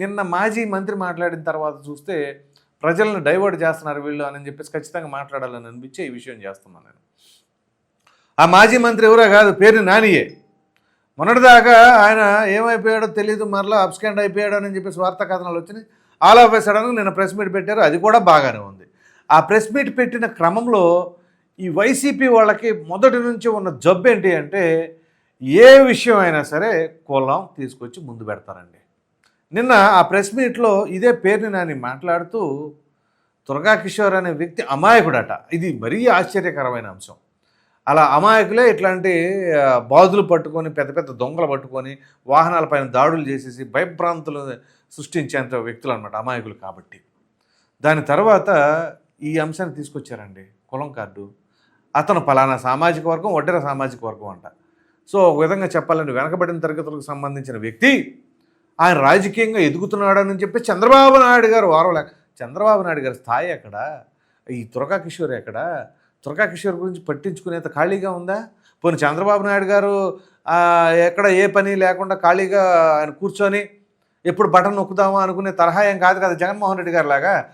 నిన్న మాజీ మంత్రి మాట్లాడిన తర్వాత చూస్తే ప్రజలను డైవర్ట్ చేస్తున్నారు వీళ్ళు అని చెప్పేసి ఖచ్చితంగా మాట్లాడాలని అనిపించే ఈ విషయం చేస్తున్నాను నేను. ఆ మాజీ మంత్రి ఎవరో కాదు, పేరు నానియే. మొన్నటిదాకా ఆయన ఏమైపోయాడో తెలియదు, మరలా అబ్స్కాండ్ అయిపోయాడు అని చెప్పేసి వార్తా కథనాలు వచ్చినాయి. ఆల్ ఆఫ్ ఎ సడన్ నిన్న ప్రెస్ మీట్ పెట్టారు, అది కూడా బాగానే ఉంది. ఆ ప్రెస్ మీట్ పెట్టిన క్రమంలో ఈ వైసీపీ వాళ్ళకి మొదటి నుంచి ఉన్న జబ్బు ఏంటి అంటే, ఏ విషయం అయినా సరే కులం తీసుకొచ్చి ముందు పెడతారండి. నిన్న ఆ ప్రెస్ మీట్లో ఇదే పేరుని నాని మాట్లాడుతూ, దుర్గా కిషోర్ అనే వ్యక్తి అమాయకుడట. ఇది మరీ ఆశ్చర్యకరమైన అంశం. అలా అమాయకులే ఇట్లాంటి బాధులు పట్టుకొని, పెద్ద పెద్ద దొంగలు పట్టుకొని వాహనాలపైన దాడులు చేసేసి భయభ్రాంతులు సృష్టించేంత వ్యక్తులు అనమాట, అమాయకులు కాబట్టి. దాని తర్వాత ఈ అంశాన్ని తీసుకొచ్చారండి, కులం కార్డు. అతను పలానా సామాజిక వర్గం, ఒడ్డెర సామాజిక వర్గం అంట. సో ఒక విధంగా చెప్పాలంటే వెనకబడిన తరగతులకు సంబంధించిన వ్యక్తి ఆయన రాజకీయంగా ఎదుగుతున్నాడని చెప్పి చంద్రబాబు నాయుడు గారు వారవలేక, చంద్రబాబు నాయుడు గారి స్థాయి ఎక్కడ, ఈ దుర్గా కిషోర్ ఎక్కడ, దుర్గా కిషోర్ గురించి పట్టించుకునేంత ఖాళీగా ఉందా? పోనీ చంద్రబాబు నాయుడు గారు ఎక్కడ ఏ పని లేకుండా ఖాళీగా ఆయన కూర్చొని ఎప్పుడు బటన్ నొక్కుదామా అనుకునే తరహా ఏం కాదు కదా జగన్మోహన్ రెడ్డి గారు లాగా.